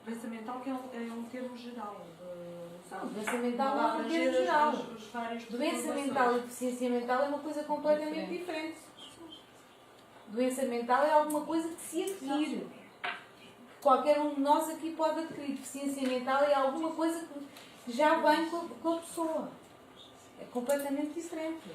Doença mental que é um termo geral. Doença mental não é um termo geral. Doença mental e deficiência mental é uma coisa completamente diferente. Doença mental é alguma coisa que se adquire. Qualquer um de nós aqui pode adquirir. Deficiência mental é alguma coisa que já vem com a pessoa. É completamente diferente.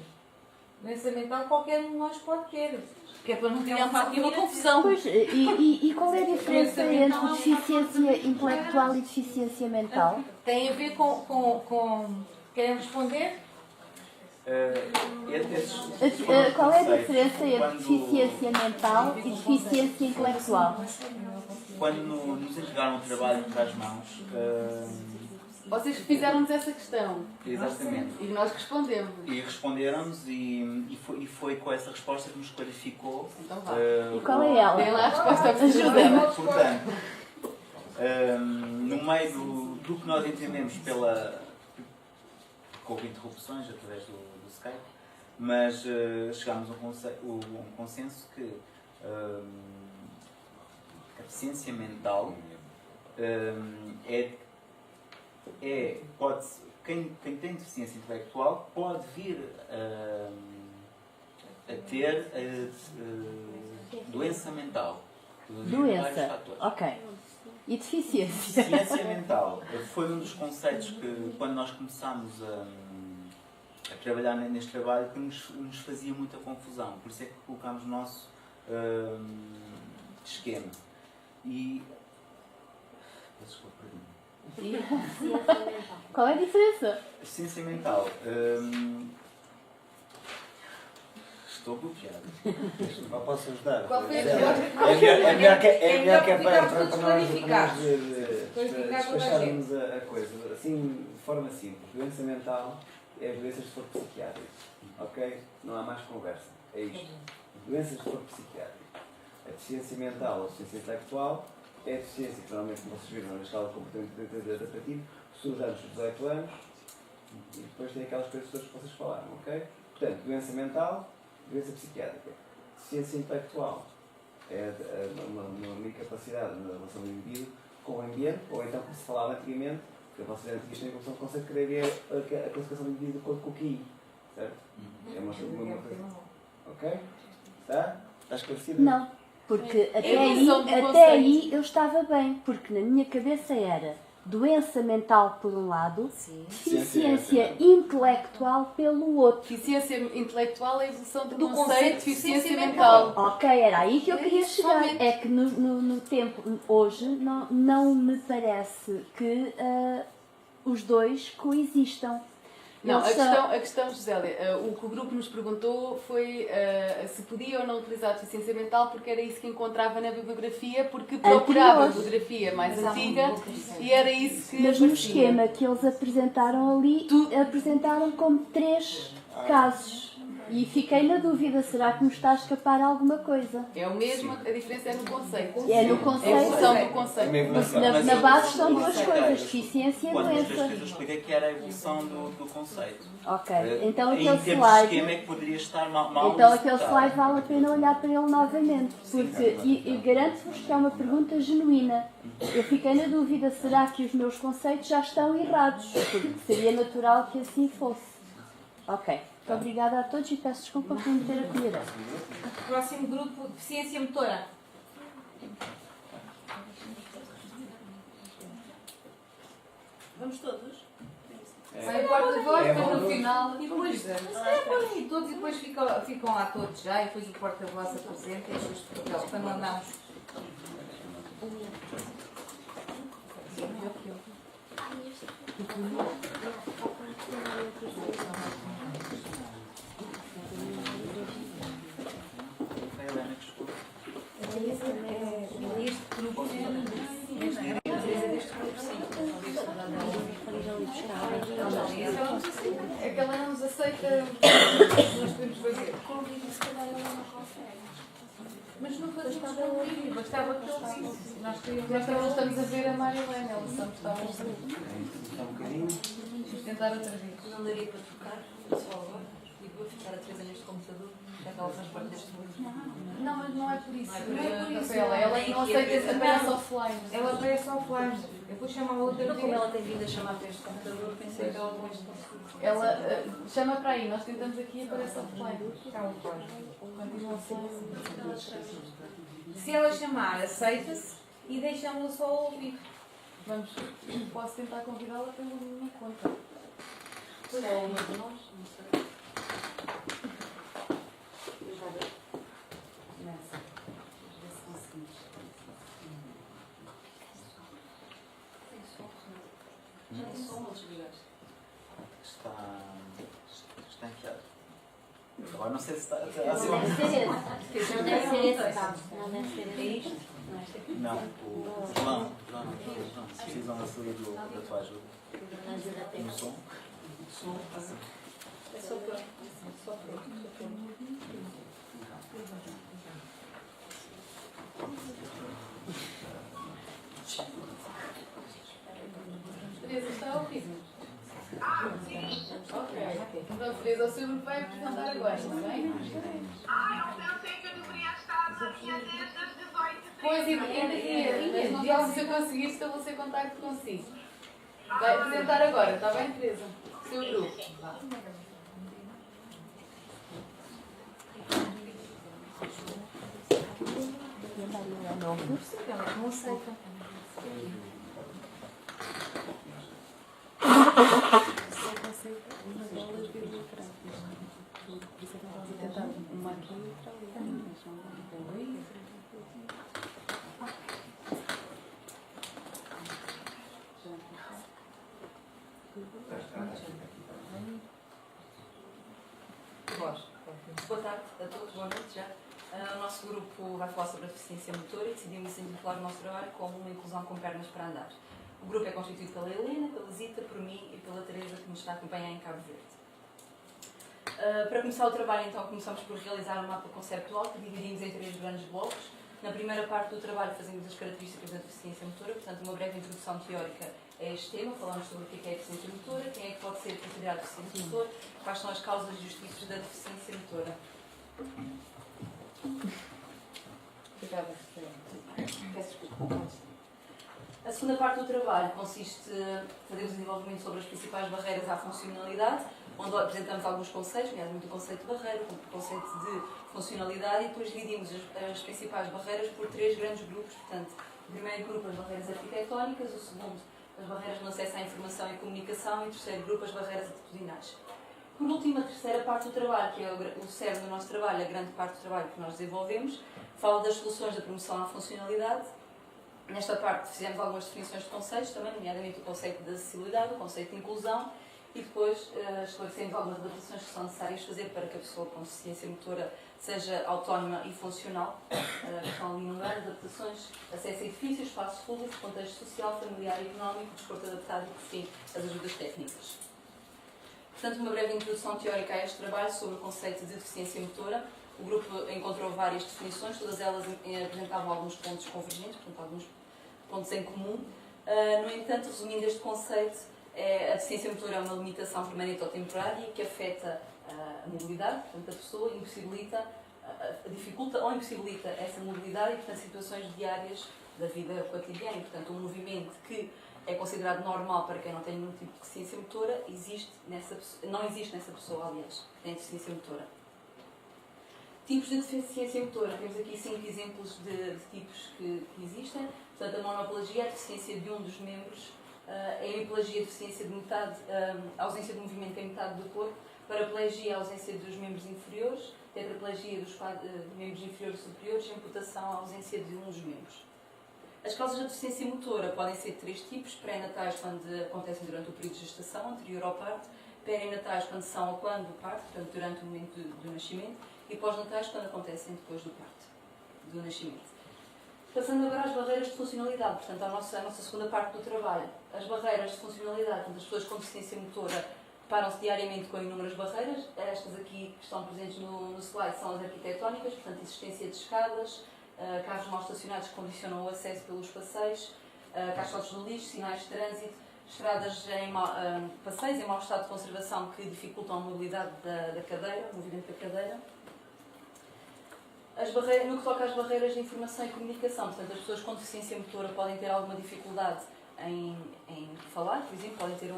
Doença mental qualquer um de nós pode ter. Que é para não criarmos aqui uma confusão. Pois, e qual é a diferença entre deficiência intelectual e deficiência mental? Tem a ver com... Querem responder? Qual é a diferença entre deficiência mental e deficiência intelectual? Quando nos entregaram o trabalho para as mãos... Vocês fizeram-nos essa questão. Exatamente. E nós respondemos. E responderam-nos e foi com essa resposta que nos clarificou. Então vá. E qual é ela? Tem lá a resposta. Ajuda-me. Portanto, no meio do que nós entendemos houve interrupções através do Skype, mas chegámos a um consenso que a deficiência mental quem tem deficiência intelectual pode vir a ter doença mental. Doença, ok. E deficiência? Deficiência mental foi um dos conceitos que, quando nós começámos a trabalhar neste trabalho, que nos fazia muita confusão. Por isso é que colocámos o nosso esquema. E... Qual é a diferença? Deficiência mental. Estou bloqueado. Não posso ajudar. Qual foi a É melhor que é para nós clarificar. despacharmos a coisa. Assim, de forma simples. Doença mental é as doenças de foro psiquiátrico. Ok? Não há mais conversa. É isto. Doenças de foro psiquiátrico. A deficiência mental ou deficiência intelectual é a deficiência que normalmente, como vocês viram, na escala de comportamento adaptativo, surge antes dos 18 anos e depois tem aquelas coisas todas que vocês falaram. Ok? Portanto, doença mental, doença psiquiátrica. Deficiência intelectual é uma incapacidade na relação do indivíduo com o ambiente, ou então, como se falava antigamente, porque vocês antigos têm a conceito que era a classificação do indivíduo com o QI. Certo? É uma coisa. Ok? Está? Está esclarecido? Não, porque até aí eu estava bem, porque na minha cabeça era doença mental por um lado, deficiência intelectual pelo outro. Deficiência intelectual é a evolução do conceito de deficiência mental. Ok, era aí que eu queria chegar. É que no tempo, hoje, não me parece que os dois coexistam. Não, a questão, Josélia, o que o grupo nos perguntou foi se podia ou não utilizar a deficiência mental, porque era isso que encontrava na bibliografia, porque procurava a bibliografia mais antiga e era isso que Mas no esquema que eles apresentaram ali, apresentaram como 3 casos. E fiquei na dúvida, será que nos está a escapar alguma coisa? É o mesmo, a diferença é no conceito. É no conceito. É a evolução do conceito. Na base estão duas coisas, deficiência e doença. doença. Eu expliquei que era a evolução do conceito. Ok, então em aquele termos de slide... esquema é que poderia estar mal Então aquele executado. slide vale a pena olhar para ele novamente, porque e garanto-vos que é uma pergunta genuína. Eu fiquei na dúvida, será que os meus conceitos já estão errados? Porque seria natural que assim fosse. Ok. Muito obrigada a todos e peço desculpa por me ter acolhido. Próximo grupo, deficiência motora. Vamos todos? Sai o porta-voz, depois no final. E depois, E todos, e depois ficam lá todos já, e depois o porta-voz apresenta e depois para mandarmos. Este grupo é que ela não nos aceita o que nós podemos fazer. Mas não fazemos convívio, bastava que ele disse. Nós estamos a ver a Marilene, ela só estava a Um bocadinho. Vamos tentar outra vez. não daria para tocar, só agora. contigo a ficar a Teresa neste computador, já que ela faz parte deste grupo. Não, mas não é por isso. Não é Não é por isso. Rafaela, ela não aceita, aparece offline. Ela aparece offline. Eu vou chamar a outra Então, como vez. ela tem vindo a chamar para este computador, pensei que ela não este Ela chama para aí, nós tentamos aqui e aparece offline. Está offline. Continua offline. Se ela chamar, aceita-se e deixamos-la só ouvir. Vamos, posso tentar convidá-la pela minha conta. Pois é, uma de nós, não sei. Eu já vejo. Nessa. Vamos ver se conseguimos. Tem som, já tem som, outros ligados. Está enfiado. Agora não sei se está. Não deve ser esse. Não deve ser esse caso. Não deve ser É esse. isto? Não, este aqui. Não, o João, precisam da tua ajuda. No som. Som. É só pronto. Só pronto. Teresa, está a ouvir? Ok. Então, Teresa, o seu grupo vai apresentar agora, está bem? Eu pensei que eu deveria estar aqui desde as 18h. Pois, mas não sabe se eu conseguir estabelecer contacto consigo. Vai apresentar agora, está bem, Teresa? O seu grupo. Não aceita. Uma aqui e outra ali. Boa tarde a todos, boa noite já. O nosso grupo vai falar sobre a deficiência motora e decidimos intitular o nosso trabalho como uma inclusão com pernas para andar. O grupo é constituído pela Helena, pela Zita, por mim e pela Teresa, que nos está a acompanhar em Cabo Verde. Para começar o trabalho, então, começamos por realizar um mapa conceptual que dividimos em 3 grandes blocos. Na primeira parte do trabalho fazemos as características da deficiência motora, portanto uma breve introdução teórica a este tema, falamos sobre o que é a deficiência motora, quem é que pode ser considerado deficiente motor, quais são as causas e os tipos da deficiência motora. Obrigada. Peço desculpa. A segunda parte do trabalho consiste em fazer o desenvolvimento sobre as principais barreiras à funcionalidade, onde apresentamos alguns conceitos, nomeadamente o conceito de barreira, o conceito de funcionalidade, e depois dividimos as principais barreiras por 3 grandes grupos. Portanto, o primeiro grupo, as barreiras arquitetónicas, o segundo, as barreiras no acesso à informação e comunicação, e o terceiro grupo, as barreiras atitudinais. Por último, a terceira parte do trabalho, que é o cerne do nosso trabalho, a grande parte do trabalho que nós desenvolvemos, fala das soluções da promoção à funcionalidade. Nesta parte fizemos algumas definições de conceitos também, nomeadamente o conceito de acessibilidade, o conceito de inclusão, e depois esclarecemos algumas adaptações que são necessárias fazer para que a pessoa com deficiência motora seja autónoma e funcional, que estão ali enumeradas: adaptações, acesso a edifícios, espaços públicos, contexto social, familiar e económico, desporto adaptado e, por fim, as ajudas técnicas. Portanto, uma breve introdução teórica a este trabalho sobre o conceito de deficiência motora. O grupo encontrou várias definições, todas elas apresentavam alguns pontos convergentes, portanto, alguns pontos em comum. No entanto, resumindo este conceito, a deficiência motora é uma limitação permanente ou temporária que afeta a mobilidade, portanto, a pessoa impossibilita, dificulta ou impossibilita essa mobilidade e, portanto, situações diárias da vida cotidiana. Portanto, um movimento que é considerado normal para quem não tem nenhum tipo de deficiência motora, não existe nessa pessoa, aliás, que tem deficiência motora. Tipos de deficiência motora. Temos aqui 5 exemplos de tipos que existem. Portanto, a monoplegia, a deficiência de um dos membros, a hemiplegia, a deficiência de metade, a ausência de movimento em metade do corpo, paraplegia, a ausência dos membros inferiores, tetraplegia dos membros inferiores e superiores, amputação, a ausência de um dos membros. As causas da deficiência motora podem ser de 3 tipos: pré-natais, quando acontecem durante o período de gestação, anterior ao parto; perinatais, quando são ou quando do parto, portanto durante o momento do nascimento; e pós-natais, quando acontecem depois do parto, do nascimento. Passando agora às barreiras de funcionalidade, portanto, à nossa segunda parte do trabalho. As barreiras de funcionalidade, portanto, as pessoas com deficiência motora deparam-se diariamente com inúmeras barreiras. Estas aqui que estão presentes no slide são as arquitetónicas, portanto, existência de escadas, carros mal estacionados que condicionam o acesso pelos passeios, caixotes de lixo, sinais de trânsito, estradas passeios em mau estado de conservação que dificultam a mobilidade da cadeira, o movimento da cadeira. No que toca às barreiras de informação e comunicação, portanto, as pessoas com deficiência motora podem ter alguma dificuldade em falar, por exemplo, podem ter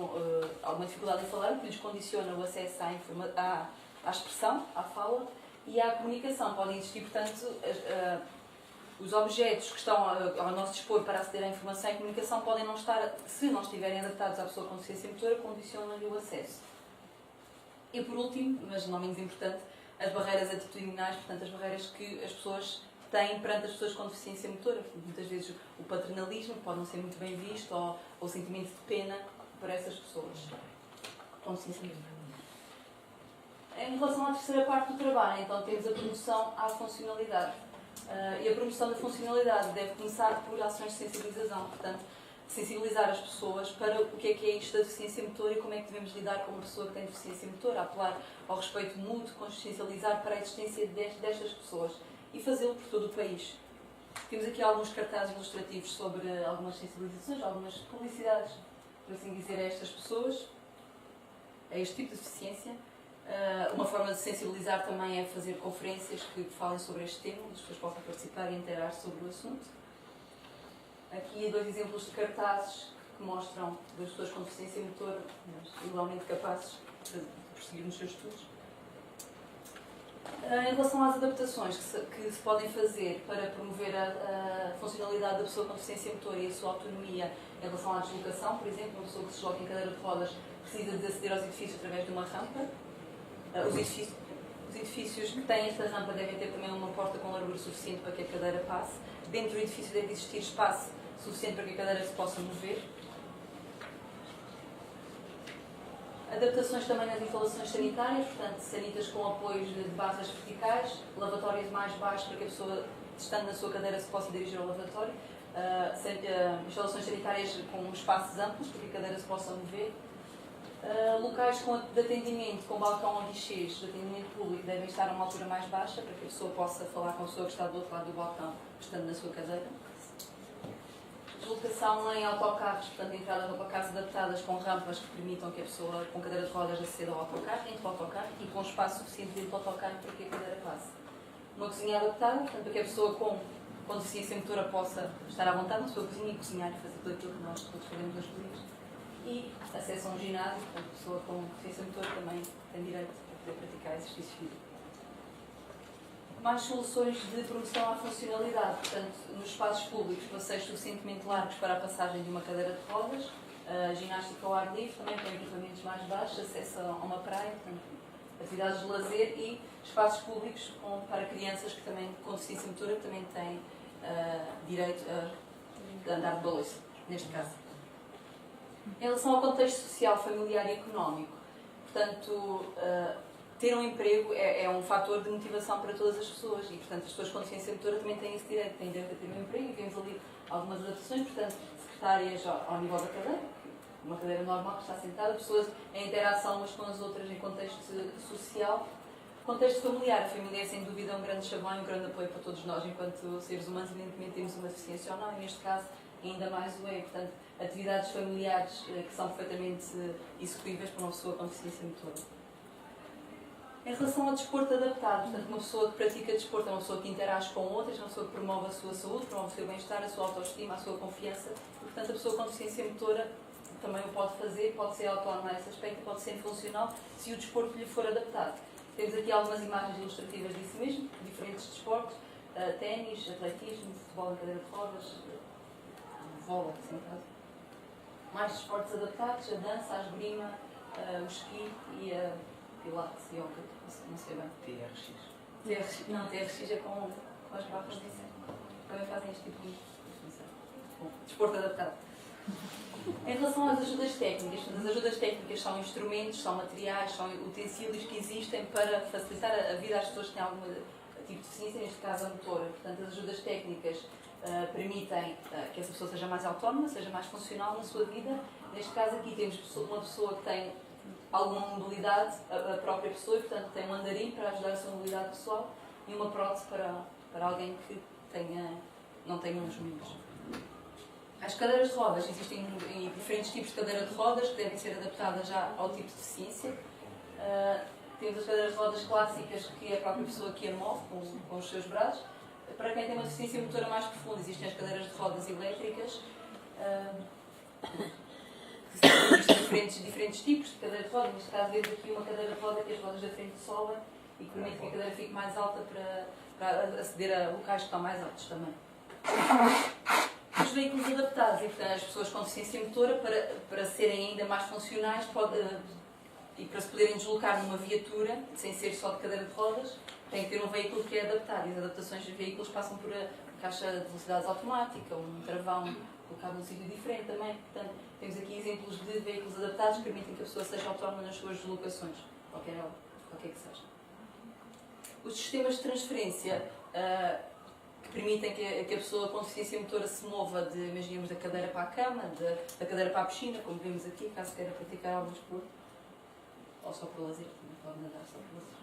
alguma dificuldade em falar, o que lhes condiciona o acesso à expressão, à fala e à comunicação. Podem existir, portanto, os objetos que estão ao nosso dispor para aceder à informação e comunicação podem não estar, se não estiverem adaptados à pessoa com deficiência motora, condicionam-lhe o acesso. E por último, mas não menos importante, as barreiras atitudinais, portanto, as barreiras que as pessoas têm perante as pessoas com deficiência motora. Muitas vezes o paternalismo pode não ser muito bem visto ou o sentimento de pena para essas pessoas com deficiência motora. Em relação à terceira parte do trabalho, então, temos a promoção à funcionalidade. E a promoção da funcionalidade deve começar por ações de sensibilização, portanto, sensibilizar as pessoas para o que é isto da deficiência motora e como é que devemos lidar com uma pessoa que tem deficiência motora, apelar ao respeito mútuo, consciencializar para a existência destas pessoas e fazê-lo por todo o país. Temos aqui alguns cartazes ilustrativos sobre algumas sensibilizações, algumas publicidades, por assim dizer, a estas pessoas, a este tipo de deficiência. Uma forma de sensibilizar também é fazer conferências que falem sobre este tema, as pessoas possam participar e interagir sobre o assunto. Aqui 2 exemplos de cartazes que mostram duas pessoas com deficiência motora, mas igualmente capazes de prosseguir nos seus estudos. Em relação às adaptações que se podem fazer para promover a funcionalidade da pessoa com deficiência motora e a sua autonomia em relação à deslocação, por exemplo, uma pessoa que se desloca em cadeira de rodas precisa de aceder aos edifícios através de uma rampa. Os edifícios que têm esta rampa devem ter também uma porta com largura suficiente para que a cadeira passe. Dentro do edifício deve existir espaço suficiente para que a cadeira se possa mover. Adaptações também nas instalações sanitárias, portanto, sanitas com apoios de barras verticais, lavatórios mais baixos para que a pessoa, estando na sua cadeira, se possa dirigir ao lavatório, instalações sanitárias com espaços amplos para que a cadeira se possa mover. Locais de atendimento com balcão ou guichês de atendimento público devem estar a uma altura mais baixa para que a pessoa possa falar com a pessoa que está do outro lado do balcão, estando na sua cadeira. Deslocação em autocarros, portanto, entradas de autocarros adaptadas com rampas que permitam que a pessoa com cadeira de rodas aceda ao autocarro, entre o autocarro e com espaço suficiente dentro do autocarro para que a cadeira passe. Uma cozinha adaptada, portanto, para que a pessoa com deficiência motora possa estar à vontade na sua cozinha e cozinhar e fazer tudo aquilo que nós todos fazemos nas cozinhas. E acesso a um ginásio, portanto, a pessoa com deficiência motora também tem direito a poder praticar exercício físico. Mais soluções de promoção à funcionalidade, portanto, nos espaços públicos, passeios suficientemente largos para a passagem de uma cadeira de rodas, ginástica ao ar livre, também com equipamentos mais baixos, acesso a uma praia, portanto, atividades de lazer e espaços públicos para crianças que também, com deficiência motora, que também têm direito a andar de balanço, neste caso. Em relação ao contexto social, familiar e económico, portanto, ter um emprego é um fator de motivação para todas as pessoas e, portanto, as pessoas com deficiência motora também têm esse direito, têm direito a ter um emprego e vemos ali algumas adaptações, portanto, secretárias ao nível da cadeira, uma cadeira normal que está sentada, pessoas em interação umas com as outras em contexto social. Contexto familiar, a família é sem dúvida um grande chavão e um grande apoio para todos nós enquanto seres humanos, evidentemente temos uma deficiência ou não, e neste caso ainda mais o é, portanto, atividades familiares que são perfeitamente executíveis para uma pessoa com deficiência motora. Em relação ao desporto adaptado, portanto, uma pessoa que pratica desporto é uma pessoa que interage com outras, uma pessoa que promove a sua saúde, promove o seu bem-estar, a sua autoestima, a sua confiança, e, portanto, a pessoa com deficiência motora também o pode fazer, pode ser autónoma nesse aspecto, pode ser funcional se o desporto lhe for adaptado. Temos aqui algumas imagens ilustrativas disso mesmo, diferentes desportos, ténis, atletismo, futebol em cadeira de rodas, vôlei, assim, caso. Mais desportos adaptados, a dança, a esgrima, o esqui e a pilates e yoga, não sei bem. TRX. Não, TRX é com as barras de também fazem este tipo de desporto adaptado. Em relação às ajudas técnicas, as ajudas técnicas são instrumentos, são materiais, são utensílios que existem para facilitar a vida às pessoas que têm algum tipo de deficiência, neste caso a motora. Portanto, as ajudas técnicas permitem que essa pessoa seja mais autónoma, seja mais funcional na sua vida. Neste caso aqui temos uma pessoa que tem alguma mobilidade, a própria pessoa, e portanto tem um andarim para ajudar a sua mobilidade pessoal e uma prótese para alguém que não tenha uns membros. As cadeiras de rodas, existem diferentes tipos de cadeira de rodas que devem ser adaptadas já ao tipo de deficiência. Temos as cadeiras de rodas clássicas, que é a própria pessoa que a move com os seus braços. Para quem tem uma deficiência motora mais profunda, existem as cadeiras de rodas elétricas, que são diferentes tipos de cadeira de rodas. Neste caso, vemos aqui uma cadeira de roda que as rodas da frente sobem e que permite que a cadeira fique mais alta para aceder a locais que estão mais altos também. Os veículos adaptados, e portanto as pessoas com deficiência motora, para serem ainda mais funcionais e para se poderem deslocar numa viatura, sem ser só de cadeira de rodas, tem que ter um veículo que é adaptado. E as adaptações dos veículos passam por a caixa de velocidades automática, um travão colocado num sítio diferente também. Portanto, temos aqui exemplos de veículos adaptados que permitem que a pessoa seja autónoma nas suas deslocações, qualquer que seja. Os sistemas de transferência que permitem que a pessoa com deficiência motora se mova, imaginemos, da cadeira para a cama, da cadeira para a piscina, como vemos aqui, caso queira praticar algum desporto, ou só por lazer, também pode nadar só por lazer.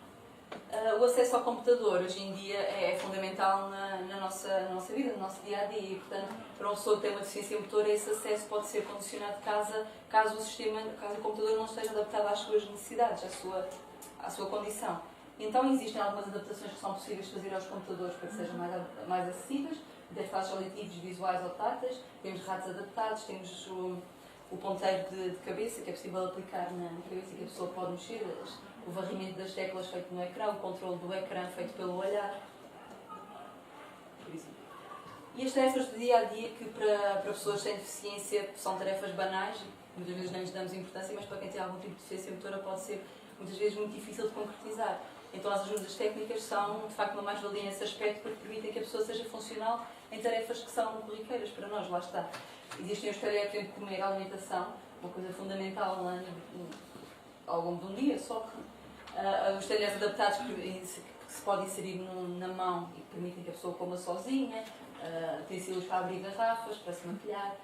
O acesso ao computador hoje em dia é fundamental na nossa vida, no nosso dia a dia, e portanto, para uma pessoa que tem uma deficiência motora, esse acesso pode ser condicionado caso o computador não esteja adaptado às suas necessidades, à sua condição. Então existem algumas adaptações que são possíveis de fazer aos computadores para que sejam mais acessíveis, desde casos auditivos, visuais ou táteis. Temos ratos adaptados, temos o ponteiro de cabeça, que é possível aplicar na cabeça e que a pessoa pode mexer, o varrimento das teclas feito no ecrã, o controle do ecrã feito pelo olhar, por exemplo. E as tarefas do dia a dia, que para pessoas sem deficiência são tarefas banais, muitas vezes não lhes damos importância, mas para quem tem algum tipo de deficiência motora pode ser muitas vezes muito difícil de concretizar. Então as ajudas técnicas são de facto uma mais-valia nesse aspecto, porque permitem que a pessoa seja funcional em tarefas que são corriqueiras para nós, lá está. Existem os tarefas de comer, a alimentação, uma coisa fundamental ao longo de um dia, só que os talheres adaptados que se podem inserir na mão e que permitem que a pessoa coma sozinha, utensílios para abrir garrafas, para se maquilhar,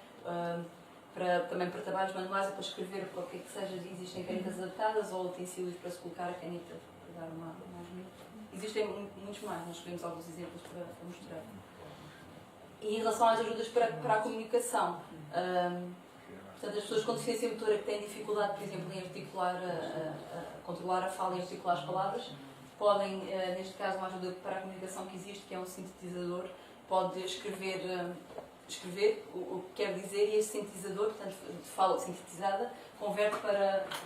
também para trabalhos manuais ou para escrever, qualquer que seja, existem canetas adaptadas ou utensílios para se colocar a caneta, para dar uma ajuda. Existem muitos mais, nós escolhemos alguns exemplos para mostrar. E em relação às ajudas para a comunicação, portanto, as pessoas com deficiência motora que têm dificuldade, por exemplo, em articular, controlar a fala e articular as palavras, podem, neste caso, uma ajuda para a comunicação que existe, que é um sintetizador, pode escrever o que quer dizer, e esse sintetizador, portanto, de fala sintetizada, converte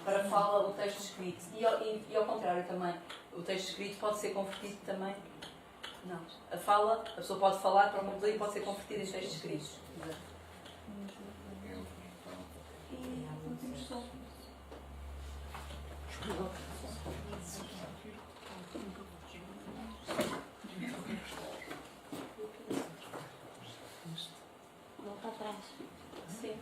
para fala o texto escrito. E ao contrário também, o texto escrito pode ser convertido também. Não, a pessoa pode falar para o computador e pode ser convertida em textos escritos. Volta atrás. Sim.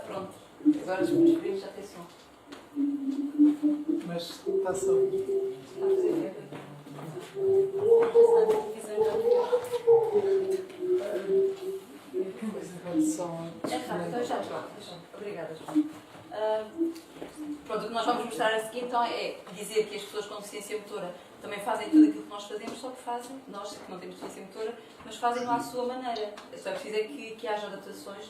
Pronto. Agora os meus primos já têm som. Mas está só. Está a fazer é rápido, então já pronto. Obrigada, João. Pronto, o que nós vamos mostrar a seguir então é dizer que as pessoas com deficiência motora também fazem tudo aquilo que nós fazemos, só que fazem, nós que não temos deficiência motora, mas fazem-no à sua maneira. Só é preciso que haja adaptações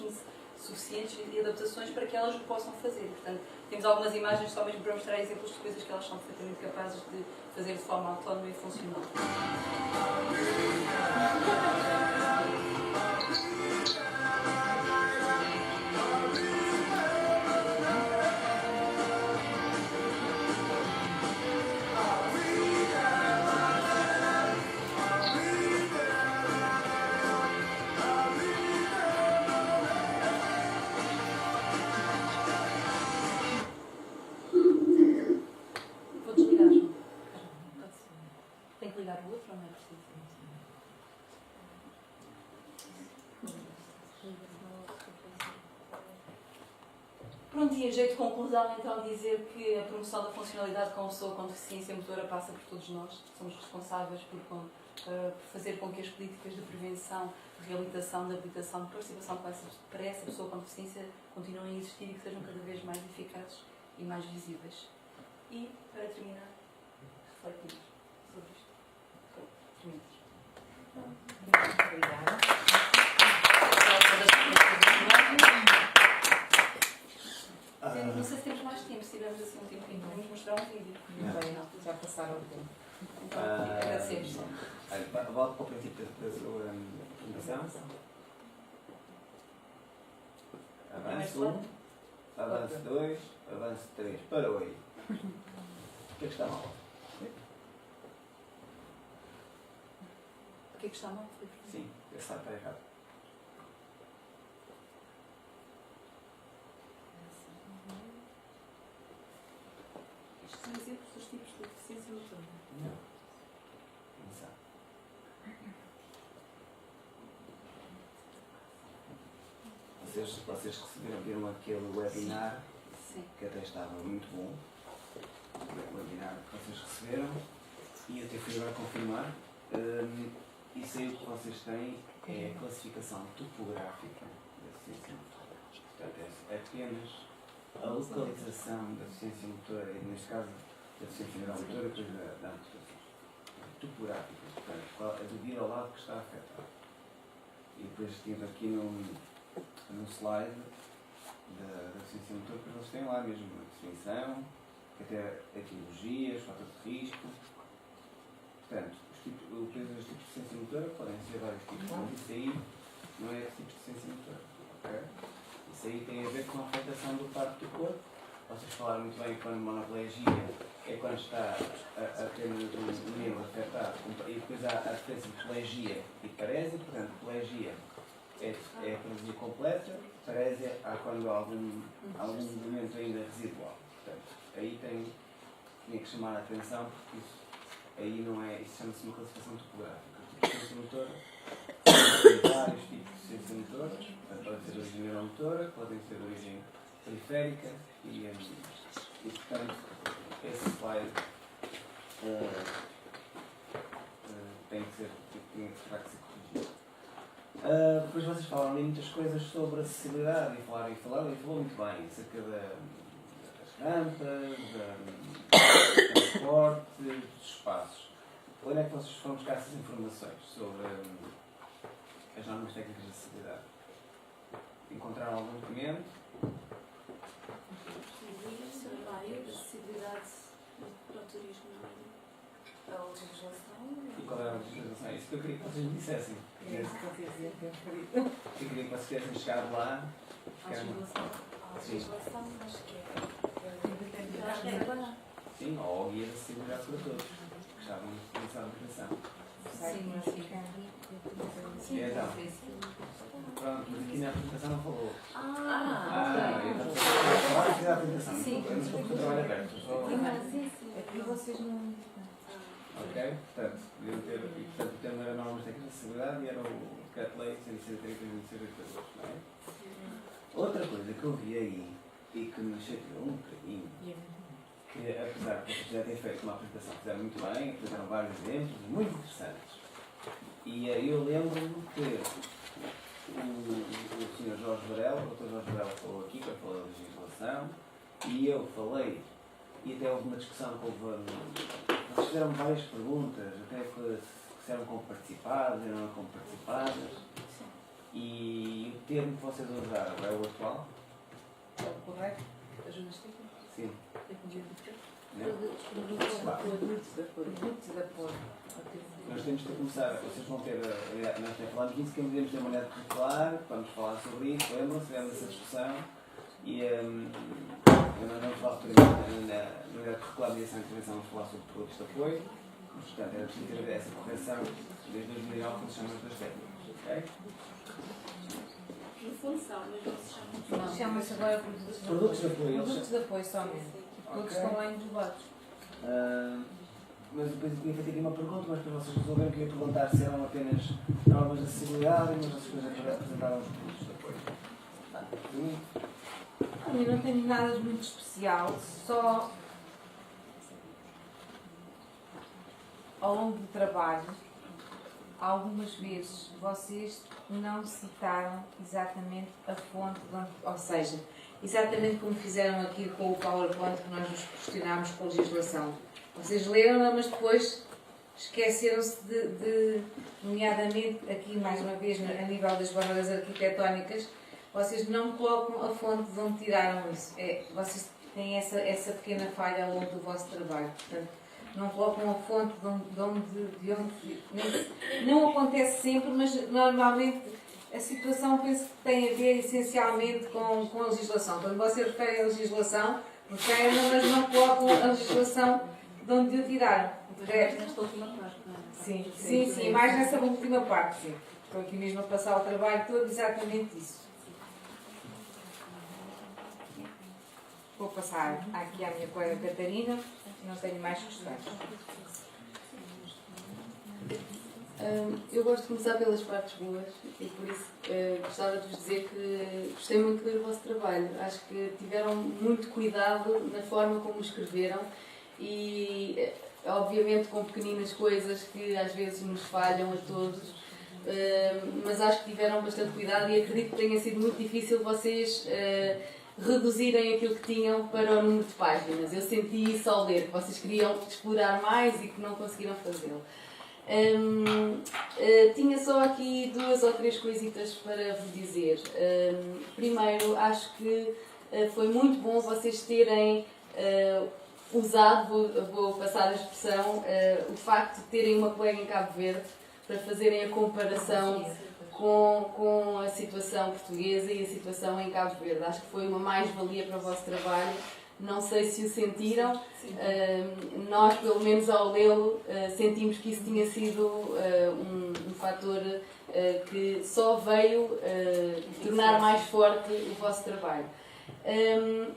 suficientes e adaptações para que elas o possam fazer. Portanto, temos algumas imagens só mesmo para mostrar exemplos de coisas que elas são perfeitamente capazes de fazer de forma autónoma e funcional. Vou desligar, João. Tem que ligar o outro ou não é preciso? Pronto, e a jeito de conclusão, então, dizer que a promoção da funcionalidade com a pessoa com deficiência motora passa por todos nós. Somos responsáveis por fazer com que as políticas de prevenção, de reabilitação, de habilitação, de participação para essa pessoa com deficiência continuem a existir e que sejam cada vez mais eficazes e mais visíveis. E, para terminar, refletir sobre isto. Terminamos. Obrigada. Não sei se temos mais tempo, se tivermos assim um tempinho, vamos mostrar um vídeo. Muito bem, já passaram o tempo. Então, agradecemos. Volto para o princípio da sua apresentação. Avanço 1, avanço 2, avanço 3. Parou aí. O que é que está mal? O que é que está mal? Sim, esse lado está errado. Estes são exemplos dos tipos de deficiência motora. Não. Não sabe. Vocês viram aquele webinar Sim. que até estava muito bom. O webinar que vocês receberam. E eu até fui agora confirmar. Isso aí o que vocês têm é a classificação topográfica da deficiência motora. Portanto, é apenas a localização da deficiência motora, e neste caso da deficiência neuromotora, depois da amputação. Topográfica, portanto, é devido ao lado que está afetado. E depois estive aqui no slide da deficiência motora, porque eles têm lá mesmo a definição, até etiologias, fator de risco. Portanto, o peso dos tipos de deficiência motora podem ser vários tipos, mas isso aí não é esse tipo de deficiência motora. Okay? Isso aí tem a ver com a afetação do parte do corpo. Vocês falaram muito bem que quando monoplegia é quando está apenas um nível afetado. E depois há a diferença de plegia e parésia. Portanto, plegia é a paralisia completa, parésia há quando há algum movimento ainda residual. Portanto, aí tinha que chamar a atenção, porque isso aí não é, isso chama-se uma classificação topográfica. O tipo de deficiência motora tem vários tipos de deficiência motora, portanto, pode ser de origem neuromotora, podem ser de origem periférica e portanto, esse slide tem que ser corrigido. Depois vocês falaram ali muitas coisas sobre acessibilidade e falou muito bem acerca das rampas, do transporte, dos espaços. Onde é que vocês foram buscar essas informações sobre as normas técnicas de acessibilidade? Encontraram algum documento? Trabalho, acessibilidade para o turismo, a legislação. E qual era a legislação? É isso que eu queria que vocês me dissessem. Eu queria que vocês tivessem chegado lá. A legislação, acho que é. Sim, ou guia de acessibilidade para todos, que estavam nessa aplicação. Sim, Então, pronto, mas aqui na aplicação não falou. ok. Falar aqui da aplicação. Sim. Eu não estou com o trabalho aberto. Aqui vocês não. Ok? Portanto, o tema era normas técnicas de acessibilidade e era o Decreto-Lei 163 de 2082, não é? Outra coisa que eu vi aí e que me chateou um bocadinho, que apesar de vocês já terem feito uma apresentação, fizeram muito bem, apresentaram vários exemplos muito interessantes. E eu lembro-me que o Sr. Jorge Varela, o Dr. Jorge Varela falou aqui, quando falou da legislação, e eu falei, e até houve uma discussão que houve. Vocês fizeram várias perguntas, até se eram como participadas, não como participadas. E o termo que vocês usaram é o atual? Correto? Ajudas técnicas? Sim. Produtos de apoio. Nós temos que começar, vocês vão ter, nós temos falado disso, que devemos ter uma maneira de popular, vamos falar sobre isso, lembram-se, tivemos essa discussão e nós vamos falar futuramente na maneira de reclamar e essa intervenção, vamos falar sobre produtos de apoio, mas, portanto, era preciso ter essa correção desde 2009 que se chama das técnicas, ok? No fundo são, mas não se chamam. Chama-se agora Produtos de apoio. Produtos de apoio somente. Todos estão lá englobados. Mas depois eu tinha feito aqui uma pergunta, mas depois vocês resolveram que eu ia perguntar se eram apenas normas de acessibilidade, mas as coisas apresentaram os produtos de apoio. Eu não tenho nada de muito especial, só ao longo do trabalho, algumas vezes vocês não citaram exatamente a fonte, ou seja, exatamente como fizeram aqui com o PowerPoint que nós nos questionámos com a legislação. Vocês leram-na, mas depois esqueceram-se nomeadamente, aqui mais uma vez, a nível das barreiras arquitetónicas, vocês não colocam a fonte de onde tiraram isso. Vocês têm essa pequena falha ao longo do vosso trabalho. Portanto, não colocam a fonte de onde não acontece sempre, mas normalmente a situação penso que tem a ver essencialmente com a legislação. Quando você refere à legislação, referem-na, mas não colocam a legislação de onde o tiraram. Nesta última parte, não é? Sim, mais nessa última parte, sim. Estou aqui mesmo a passar o trabalho todo exatamente isso. Vou passar aqui à minha colega Catarina, não tenho mais questões. Eu gosto de começar pelas partes boas e por isso gostava de vos dizer que gostei muito de ler o vosso trabalho. Acho que tiveram muito cuidado na forma como escreveram e obviamente com pequeninas coisas que às vezes nos falham a todos, mas acho que tiveram bastante cuidado e acredito que tenha sido muito difícil vocês reduzirem aquilo que tinham para o número de páginas. Eu senti isso ao ler, que vocês queriam explorar mais e que não conseguiram fazê-lo. Tinha só aqui 2 ou 3 coisitas para vos dizer. Primeiro, acho que foi muito bom vocês terem usado, vou passar a expressão, o facto de terem uma colega em Cabo Verde para fazerem a comparação com a situação portuguesa e a situação em Cabo Verde. Acho que foi uma mais-valia para o vosso trabalho. Não sei se o sentiram. Nós, pelo menos ao lê-lo, sentimos que isso tinha sido um fator que só veio tornar mais forte o vosso trabalho.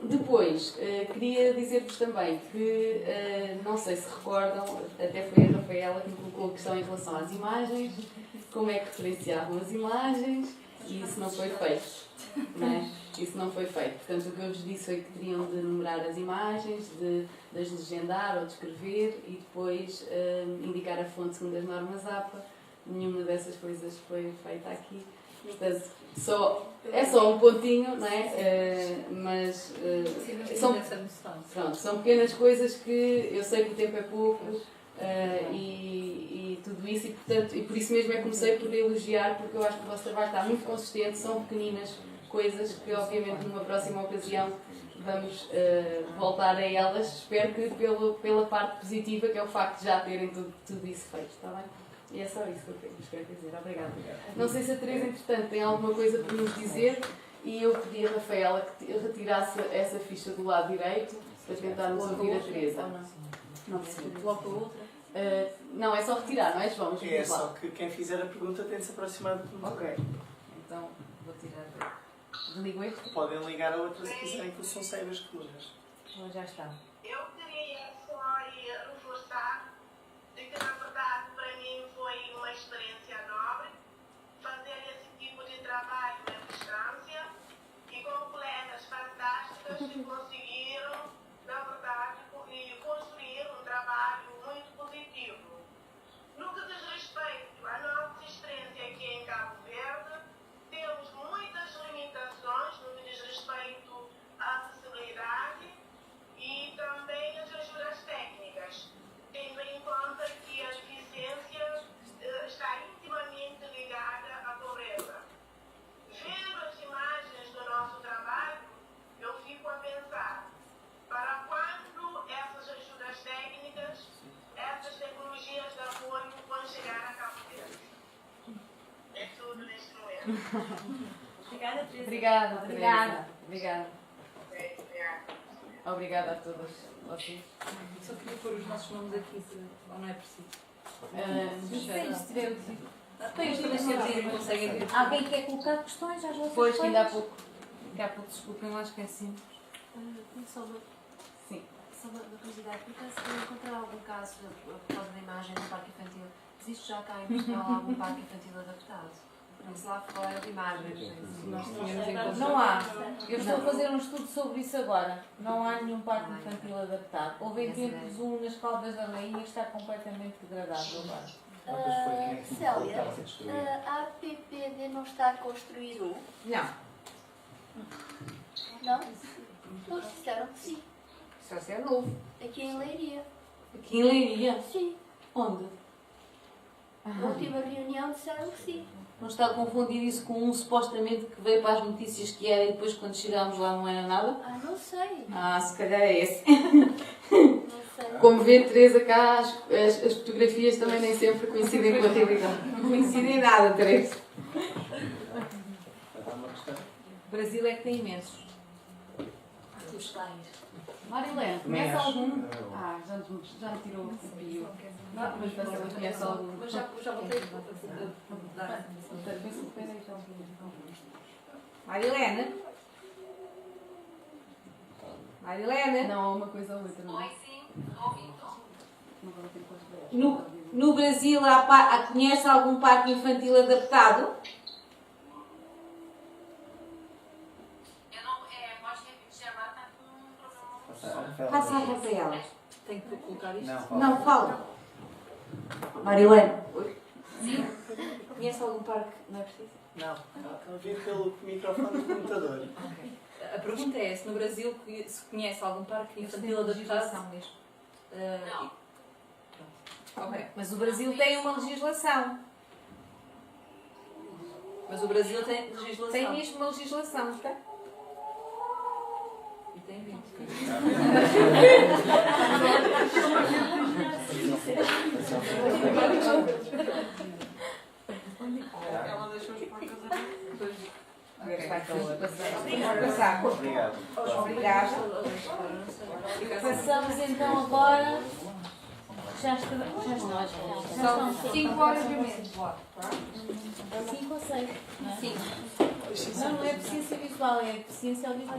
Depois, queria dizer-vos também que, não sei se recordam, até foi a Rafaela que me colocou a questão em relação às imagens, como é que referenciavam as imagens, e isso não foi feito, não é? Isso não foi feito. Portanto, o que eu vos disse foi que teriam de numerar as imagens, de as legendar ou de escrever e depois indicar a fonte segundo as normas APA. Nenhuma dessas coisas foi feita aqui. Portanto, é só um pontinho, não é? Mas são pequenas coisas que eu sei que o tempo é pouco e tudo isso, e por isso mesmo comecei por elogiar, porque eu acho que o vosso trabalho está muito consistente, são pequeninas coisas que obviamente numa próxima ocasião vamos voltar a elas, espero que pela parte positiva, que é o facto de já terem tudo isso feito, está bem? E é só isso que eu vos quero dizer. Obrigada. Não sei se a Teresa, entretanto, tem alguma coisa para nos dizer e eu pedi a Rafaela que retirasse essa ficha do lado direito para tentarmos ouvir a Teresa. Não percebi. Coloca outra? Não, é só retirar, não é, João? É só que quem fizer a pergunta tem de se aproximar do computador. Ok. Então, vou tirar. Desligo este? Podem ligar a outra se quiserem, que são saídas comuns. Já está. Eu queria só reforçar de que, na verdade, para mim foi uma experiência nobre fazer esse tipo de trabalho à distância e com colegas fantásticas que conseguiram, na verdade, construir um trabalho muito positivo. No que diz respeito à nossa experiência aqui em Cabo Verde, temos muitas limitações no que diz respeito à acessibilidade e também as ajudas técnicas, tendo em conta que a deficiência está intimamente ligada à pobreza. Vendo as imagens do nosso trabalho, eu fico a pensar, para quando essas ajudas técnicas, essas tecnologias de apoio vão chegar a Cabo Verde? É tudo neste momento. Obrigada, Teresa. Obrigada, Teresa. Obrigada. Obrigada. Obrigada a todos vocês. Só queria pôr os nossos nomes aqui, ou não é preciso? Se tivermos. Depois também se abrirem, conseguem ver. Alguém quer colocar questões às vossas Depois, que ainda há colegas? pouco. Desculpem, lá esqueci. Tenho só uma Sim. curiosidade. Por acaso, se encontrar algum caso por causa da imagem do parque infantil, existe já cá em Portugal algum parque infantil adaptado? Mas lá fora de imagens. Não há. Eu estou a fazer um estudo sobre isso agora. Não há nenhum parque infantil adaptado. Houve em tempos um nas Caldas da Rainha que está completamente degradado agora. Célia, a APPD não está a construir um? Não. Não? Todos disseram que sim. Só se é novo. Aqui em Leiria. Aqui em Leiria? Sim. Onde? Na última reunião disseram que sim. Não está a confundir isso com um supostamente que veio para as notícias que era e depois quando chegámos lá não era nada? Ah, não sei. Ah, se calhar é esse. Não sei. Como vê, Teresa, cá as fotografias também nem sempre coincidem com a realidade. Não coincide em nada, Teresa. Há uma questão? O Brasil é que tem imensos. Os tais. Marilene, conhece algum? Ah, já me tirou o bio. Não, mas você não conhece algum? Mas já voltei a dar. Marilene? Marilene? Não, uma coisa ou outra. Não. No Brasil conhece algum parque infantil adaptado? Passa a voz a ela. Tenho que colocar isto? Não, fala. Marilene. Sim. Conhece algum parque? Não é preciso? Não, estão a vir pelo microfone do computador. Ok. A pergunta é se no Brasil se conhece algum parque infantil adaptado. Mesmo. Não. Ok. Mas o Brasil tem uma legislação. Mas o Brasil tem legislação. Tem mesmo uma legislação, tá? E tem 20. Ela deixou os porcos Passar. Obrigado. Obrigada. Passamos então agora. Já estão 5 horas e meia. 5 ou 6. Não é deficiência visual, é deficiência auditiva.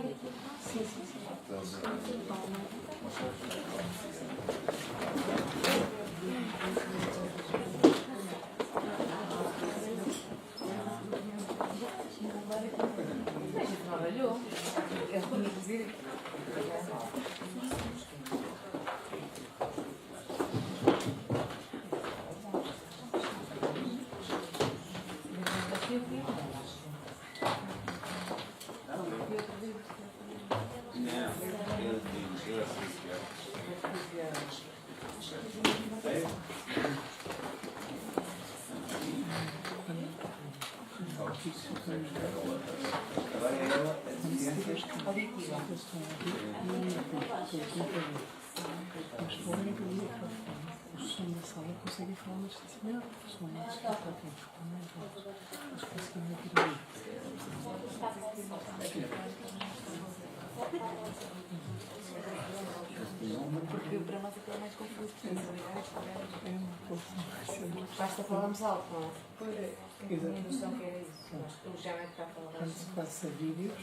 Trabalhou. Eu tinha que dizer. Agora é ela, a deficiência. Os som da sala conseguem falar mais facilmente. Os som da sala tem que falar mais alto. Eles conseguem ouvir ali. Porque para nós aquilo é mais confuso. É uma relação mais Basta falarmos alto, não é? Exato. A noção que era isso. Acho que o já é que está a falar Quando se passa vídeos,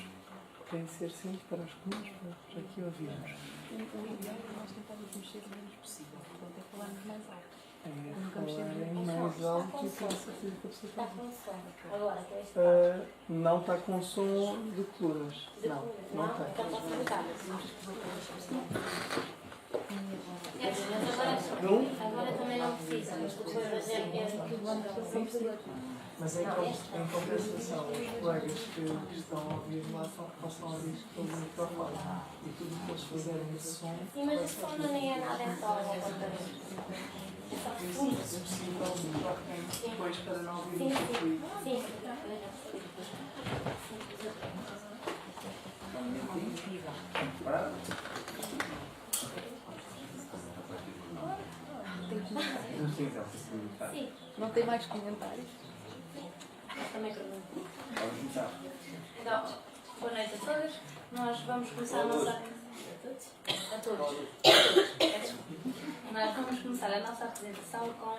tem de ser sempre para as colunas para aqui ouvirmos. O ideal é nós tentarmos mexer o menos possível. Portanto, é falarmos mais alto. É falarem mais alto e ter a certeza que a pessoa está a ouvir. Agora, que é este Não está com som de colunas. Não está. Agora também não precisa, mas depois vai dizer que é que o banco Mas em compensação, os colegas que estão a ouvir lá possam ouvir pelo microfone. E tudo o que eles fizerem de som. Sim, mas esse som não nem é nada em sala ao computador. Se possível, troquem depois para não ouvir Sim, o ruído. sim. Sim. Não tem mais comentários? Também pergunto. Vamos começar. Então, boa noite a todas. Nós vamos começar a nossa... A todos. Nós vamos começar a nossa apresentação com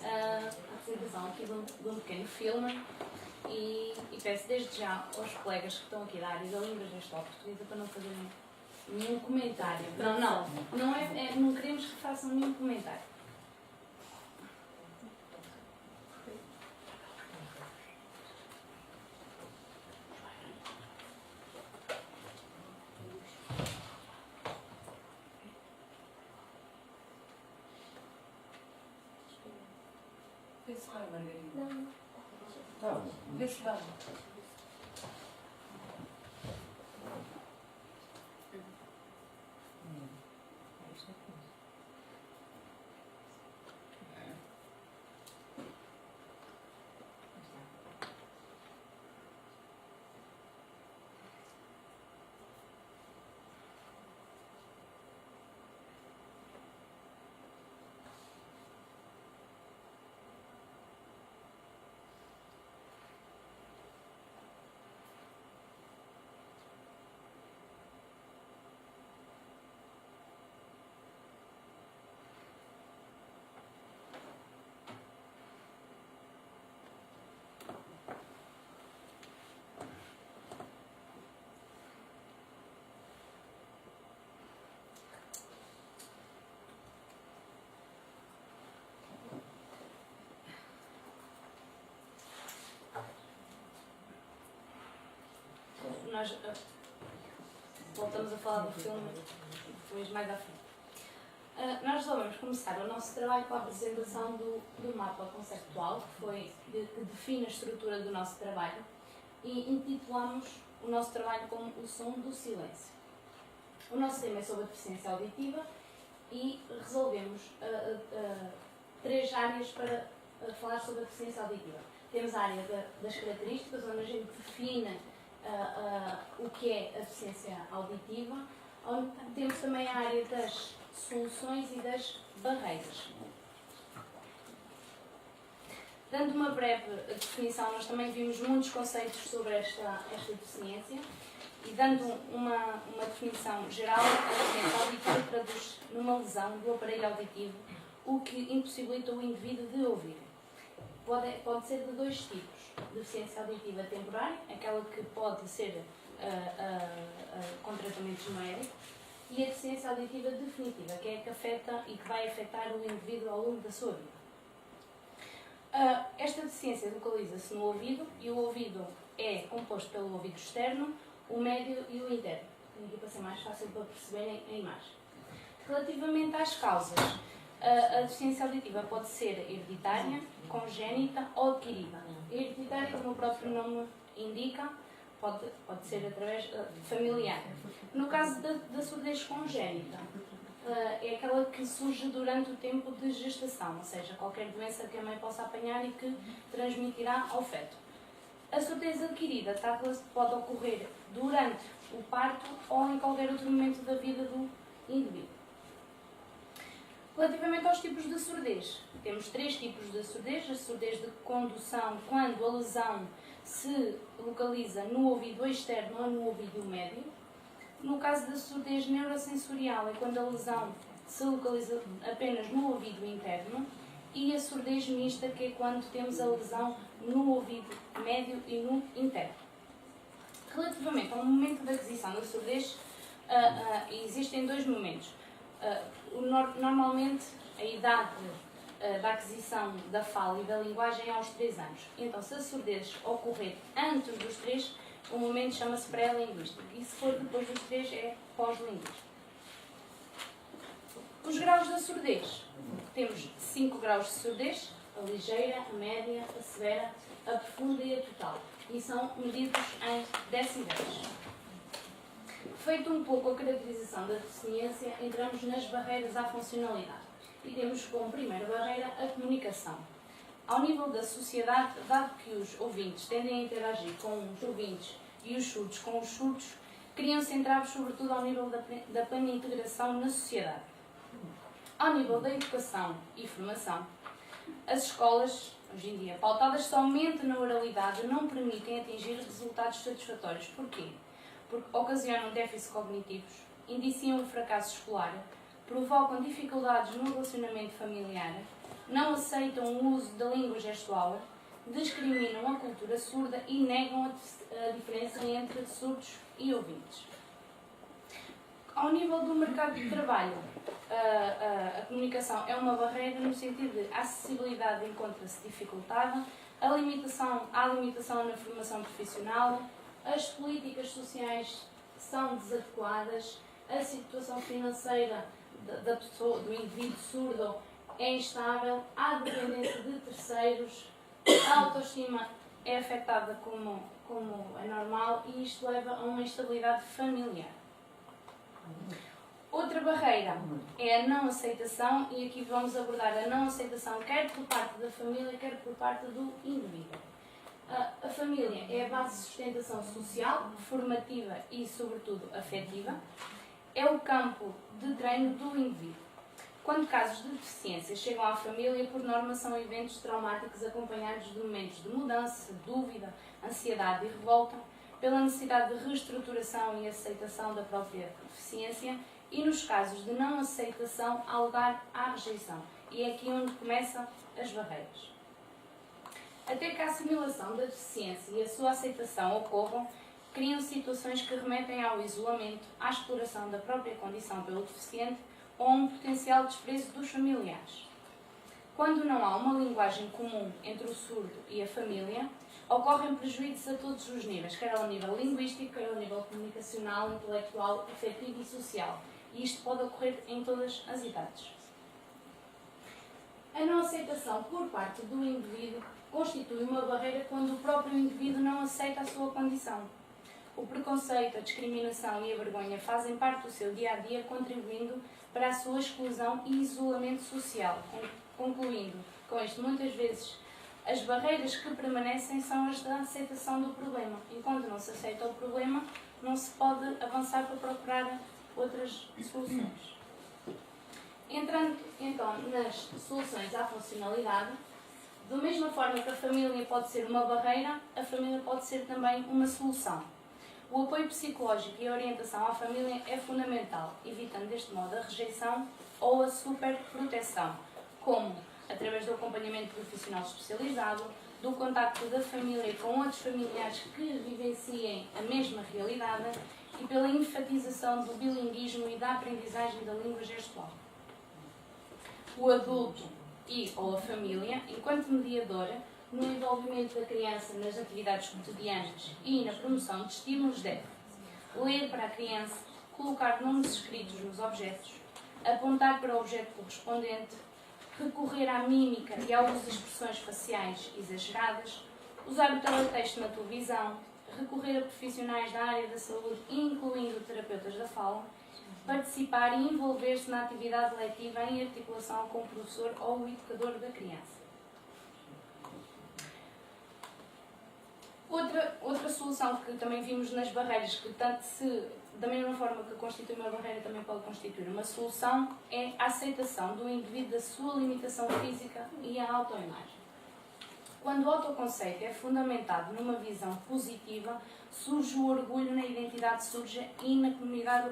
a apresentação aqui de um pequeno filme e peço desde já aos colegas que estão aqui da área da língua gestual portuguesa para não fazerem nenhum comentário. Não queremos que façam nenhum comentário. Vê se vai, Margarida. Não. Tá bom. Vê se vai. nós voltamos a falar do filme depois mais à frente. Nós resolvemos começar o nosso trabalho com a apresentação do mapa conceptual, que define a estrutura do nosso trabalho, e intitulamos o nosso trabalho como O Som do Silêncio. O nosso tema é sobre a deficiência auditiva e resolvemos 3 áreas para falar sobre a deficiência auditiva. Temos a área das características, onde a gente define o que é a deficiência auditiva. Temos também a área das soluções e das barreiras. Dando uma breve definição, nós também vimos muitos conceitos sobre esta deficiência, e dando uma definição geral, a deficiência auditiva traduz numa lesão do aparelho auditivo, o que impossibilita o indivíduo de ouvir. Pode ser de 2 tipos: deficiência auditiva temporária, aquela que pode ser com tratamento genérico, e a deficiência auditiva definitiva, que é a que afeta e que vai afetar o indivíduo ao longo da sua vida. Esta deficiência localiza-se no ouvido, e o ouvido é composto pelo ouvido externo, o médio e o interno. Aqui para ser mais fácil para perceberem a imagem. Relativamente às causas, a deficiência auditiva pode ser hereditária, congénita ou adquirida. Hereditária, como o próprio nome indica, pode ser através familiar. No caso da surdez congénita, é aquela que surge durante o tempo de gestação, ou seja, qualquer doença que a mãe possa apanhar e que transmitirá ao feto. A surdez adquirida pode ocorrer durante o parto ou em qualquer outro momento da vida do indivíduo. Relativamente aos tipos de surdez, temos 3 tipos de surdez. A surdez de condução, quando a lesão se localiza no ouvido externo ou no ouvido médio. No caso da surdez neurosensorial, é quando a lesão se localiza apenas no ouvido interno. E a surdez mista, que é quando temos a lesão no ouvido médio e no interno. Relativamente ao momento da aquisição da surdez, existem 2 momentos. Normalmente, a idade da aquisição da fala e da linguagem é aos 3 anos. Então, se a surdez ocorrer antes dos 3, o momento chama-se pré-linguístico. E se for depois dos 3, é pós-linguístico. Os graus da surdez. Temos 5 graus de surdez: a ligeira, a média, a severa, a profunda e a total. E são medidos em decibéis. Feito um pouco a caracterização da deficiência, entramos nas barreiras à funcionalidade. E temos como primeira barreira a comunicação. Ao nível da sociedade, dado que os ouvintes tendem a interagir com os ouvintes e os surdos com os surdos, criam-se entraves sobretudo ao nível da plena integração na sociedade. Ao nível da educação e formação, as escolas, hoje em dia, pautadas somente na oralidade, não permitem atingir resultados satisfatórios. Porquê? Porque ocasionam déficits cognitivos, indiciam o fracasso escolar, provocam dificuldades no relacionamento familiar, não aceitam o uso da língua gestual, discriminam a cultura surda e negam a diferença entre surdos e ouvintes. Ao nível do mercado de trabalho, a comunicação é uma barreira no sentido de a acessibilidade encontra-se dificultada, há limitação na formação profissional, as políticas sociais são desadequadas, a situação financeira da pessoa, do indivíduo surdo é instável, há dependência de terceiros, a autoestima é afetada como é normal, e isto leva a uma instabilidade familiar. Outra barreira é a não aceitação, e aqui vamos abordar a não aceitação quer por parte da família, quer por parte do indivíduo. A família é a base de sustentação social, formativa e, sobretudo, afetiva. É o campo de treino do indivíduo. Quando casos de deficiência chegam à família, por norma são eventos traumáticos acompanhados de momentos de mudança, dúvida, ansiedade e revolta, pela necessidade de reestruturação e aceitação da própria deficiência, e nos casos de não aceitação, há lugar à rejeição. E é aqui onde começam as barreiras. Até que a assimilação da deficiência e a sua aceitação ocorram, criam situações que remetem ao isolamento, à exploração da própria condição pelo deficiente ou a um potencial desprezo dos familiares. Quando não há uma linguagem comum entre o surdo e a família, ocorrem prejuízos a todos os níveis, quer ao nível linguístico, quer ao nível comunicacional, intelectual, afetivo e social. E isto pode ocorrer em todas as idades. A não aceitação por parte do indivíduo constitui uma barreira quando o próprio indivíduo não aceita a sua condição. O preconceito, a discriminação e a vergonha fazem parte do seu dia-a-dia, contribuindo para a sua exclusão e isolamento social. Concluindo com isto, muitas vezes as barreiras que permanecem são as da aceitação do problema. Enquanto não se aceita o problema, não se pode avançar para procurar outras soluções. Entrando então nas soluções à funcionalidade, da mesma forma que a família pode ser uma barreira, a família pode ser também uma solução. O apoio psicológico e a orientação à família é fundamental, evitando deste modo a rejeição ou a superproteção, como através do acompanhamento profissional especializado, do contacto da família com outros familiares que vivenciem a mesma realidade e pela enfatização do bilinguismo e da aprendizagem da língua gestual. O adulto ou a família, enquanto mediadora, no envolvimento da criança nas atividades cotidianas e na promoção de estímulos, deve ler para a criança, colocar nomes escritos nos objetos, apontar para o objeto correspondente, recorrer à mímica e ao uso de expressões faciais exageradas, usar o teletexto na televisão, recorrer a profissionais da área da saúde, incluindo terapeutas da fala, participar e envolver-se na atividade letiva em articulação com o professor ou o educador da criança. Outra solução que também vimos nas barreiras, que tanto se, da mesma forma que constitui uma barreira, também pode constituir uma solução, é a aceitação do indivíduo da sua limitação física e a autoimagem. Quando o autoconceito é fundamentado numa visão positiva, surge o orgulho na identidade surda e na comunidade...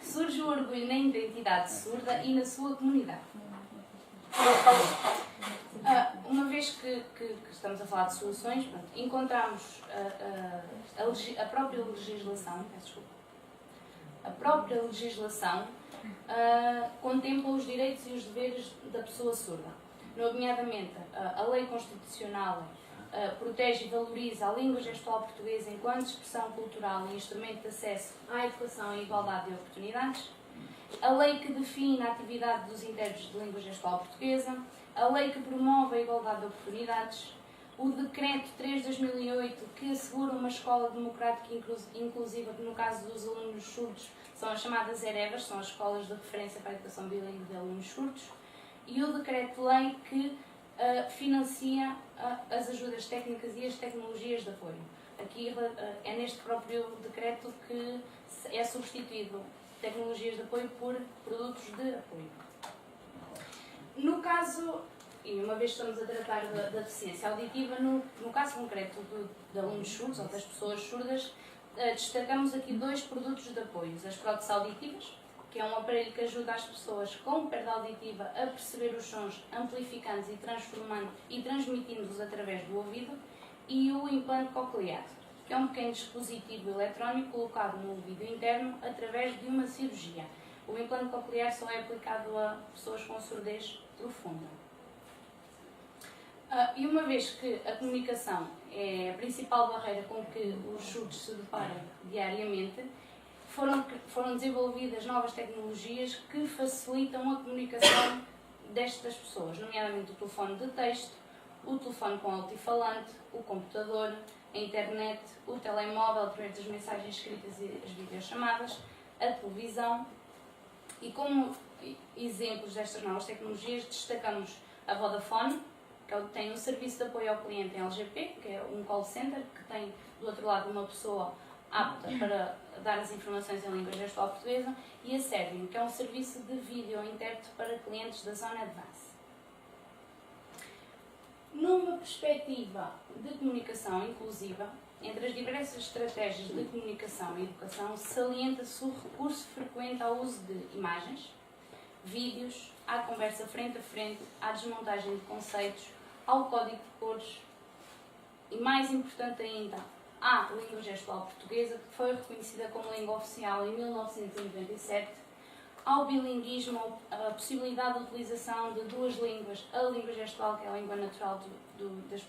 Surge o orgulho na identidade surda e na sua comunidade. Uma vez que estamos a falar de soluções, encontramos a própria legislação, a própria legislação contempla os direitos e os deveres da pessoa surda. Nomeadamente, a lei constitucional protege e valoriza a língua gestual portuguesa enquanto expressão cultural e instrumento de acesso à educação e igualdade de oportunidades, a lei que define a atividade dos intérpretes de língua gestual portuguesa, a lei que promove a igualdade de oportunidades, o Decreto 3 de 2008 que assegura uma escola democrática e inclusiva, que no caso dos alunos surdos são as chamadas EREVAs, são as escolas de referência para a educação bilíngue de alunos surdos, e o Decreto-Lei que financia as ajudas técnicas e as tecnologias de apoio. Aqui é neste próprio decreto que é substituído tecnologias de apoio por produtos de apoio. No caso, e uma vez que estamos a tratar da deficiência auditiva, no caso concreto de alunos surdos ou das pessoas surdas, destacamos aqui dois produtos de apoio: as próteses auditivas, que é um aparelho que ajuda as pessoas com perda auditiva a perceber os sons, amplificando e transformando e transmitindo-os através do ouvido, e o implante coclear, que é um pequeno dispositivo eletrónico colocado no ouvido interno através de uma cirurgia. O implante coclear só é aplicado a pessoas com surdez profunda. E uma vez que a comunicação é a principal barreira com que os surdos se deparam diariamente, foram desenvolvidas novas tecnologias que facilitam a comunicação destas pessoas, nomeadamente o telefone de texto, o telefone com altifalante, o computador, a internet, o telemóvel através das mensagens escritas e as videochamadas, a televisão. E como exemplos destas novas tecnologias destacamos a Vodafone, que tem um serviço de apoio ao cliente em LGP, que é um call center, que tem do outro lado uma pessoa apta para dar as informações em língua gestual portuguesa, e a Servium, que é um serviço de vídeo intérprete para clientes da Zona Advance. Numa perspectiva de comunicação inclusiva, entre as diversas estratégias de comunicação e educação, salienta-se o recurso frequente ao uso de imagens, vídeos, à conversa frente a frente, à desmontagem de conceitos, ao código de cores e, mais importante ainda, à língua gestual portuguesa, que foi reconhecida como língua oficial em 1997, ao bilinguismo, a possibilidade de utilização de duas línguas, a língua gestual, que é a língua natural das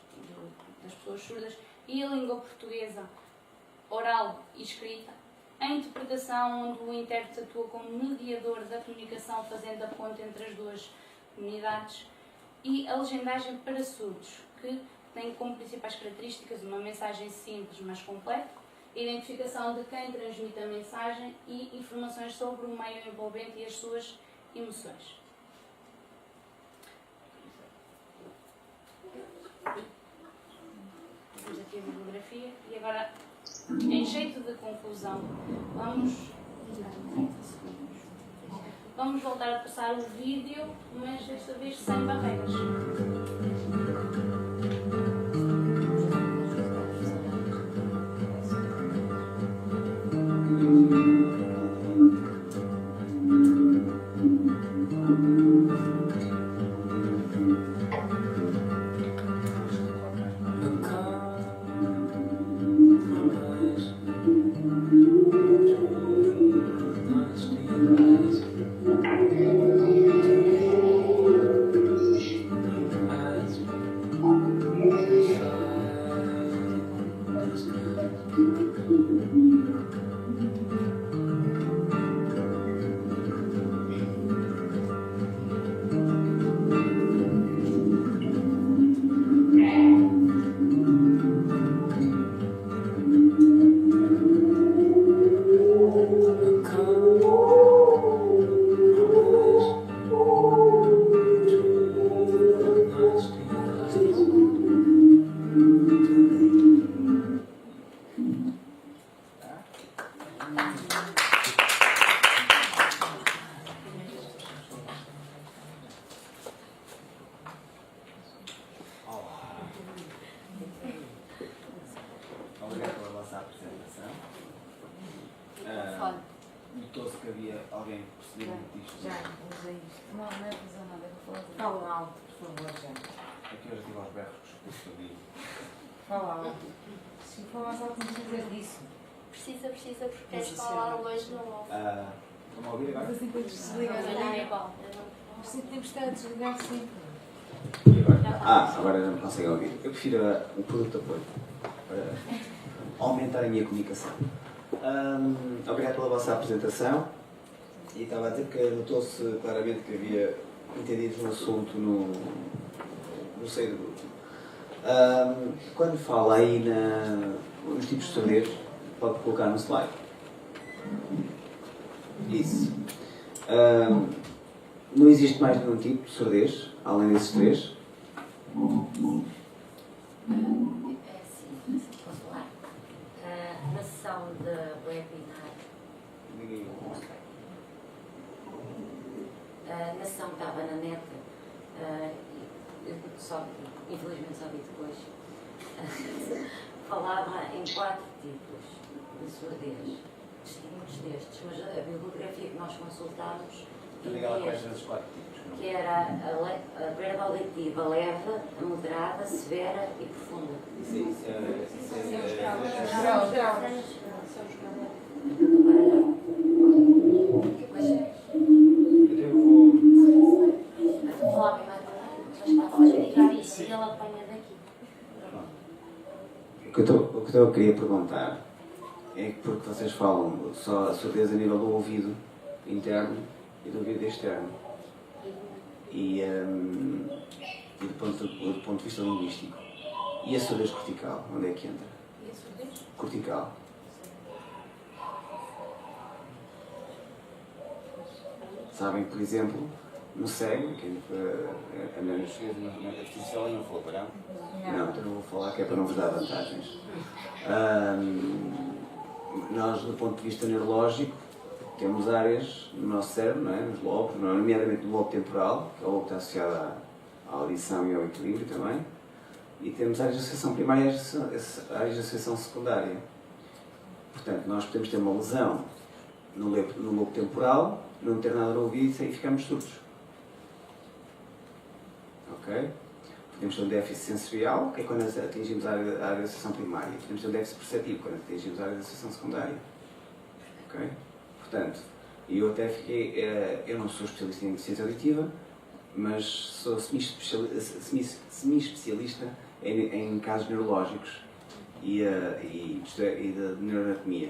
pessoas surdas, e a língua portuguesa, oral e escrita, a interpretação, onde o intérprete atua como mediador da comunicação, fazendo a ponte entre as duas comunidades, e a legendagem para surdos, que tem como principais características uma mensagem simples, mas completa, a identificação de quem transmite a mensagem e informações sobre o meio envolvente e as suas emoções. Temos aqui a bibliografia e agora, em jeito de conclusão, vamos voltar a passar o vídeo, mas desta vez sem barreiras. Obrigado pela vossa apresentação. Notou-se que havia alguém que percebia muito disto. Já, usei isto. Não é fazer nada, eu vou falar. Fala alto, por favor, já. Aqui hoje tive aos berros com o que eu vi. Fala alto. Se for mais alto, não precisa disso. Precisa, porque queres falar hoje não ouve. Vamos ouvir agora? Mas assim depois desligar. Não é igual. Sempre temos que estar a desligar sempre. Agora já me conseguem ouvir. Eu prefiro o produto de apoio para aumentar a minha comunicação. Obrigado pela vossa apresentação. E estava a dizer que notou-se claramente que havia entendidos no assunto no seio do grupo. Quando fala aí nos tipos de surdez, pode colocar no slide. Isso. Não existe mais nenhum tipo de surdez, além desses três? Posso falar? Na sessão de webinar, na sessão que estava na net, infelizmente só vi depois, falava em 4 tipos de surdez, distintos destes, mas a bibliografia que nós consultámos que era a perda auditiva leve, a moderada, severa e profunda. Vou falar primeiro, mas está isso e ele apanha daqui. O que eu queria perguntar é que porque vocês falam só a surdez a nível do ouvido interno e do ouvido externo e do ponto de vista linguístico, e a surdez cortical, onde é que entra? E a surdez? Cortical. Sabem, por exemplo, no cego, a minha portuguesa na artificial não falou para não, então não vou falar que é para não vos dar vantagens. Nós, do ponto de vista neurológico, temos áreas no nosso cérebro, não é? Nos lobos, nomeadamente no lobo temporal, que é o lobo que está associado à audição e ao equilíbrio também, e temos áreas de associação primária e áreas de associação secundária. Portanto, nós podemos ter uma lesão no lobo temporal, não ter nada no ouvido e ficamos surdos. Ok? Podemos ter um déficit sensorial, que é quando atingimos a área de associação primária. Podemos ter um déficit perceptivo, quando atingimos a área de associação secundária. Ok? Portanto, E eu até fiquei, eu não sou especialista em deficiência auditiva, mas sou semi-especialista em casos neurológicos e de neuroanatomia.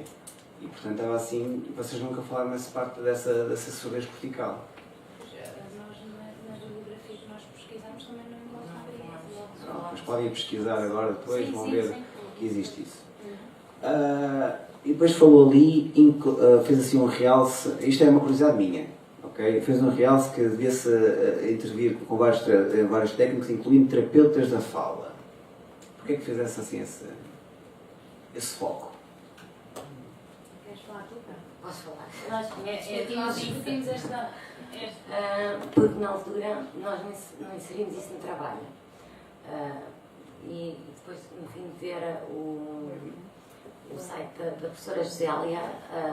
E portanto estava assim, vocês nunca falaram nessa parte dessa surdez cortical. Na bibliografia que nós pesquisamos também não está. Mas podem pesquisar agora depois, Sim, vão sim, ver sim. que existe isso. E depois falou ali, fez assim um realce, isto é uma curiosidade minha, ok? Fez um realce que devia-se intervir com vários técnicos, incluindo terapeutas da fala. Porquê é que fez esse foco? Queres falar tu, cara? Posso falar? Nós Nós discutimos esta porque na altura nós não inserimos isso no trabalho. E depois, no fim, de ver o site da professora Josélia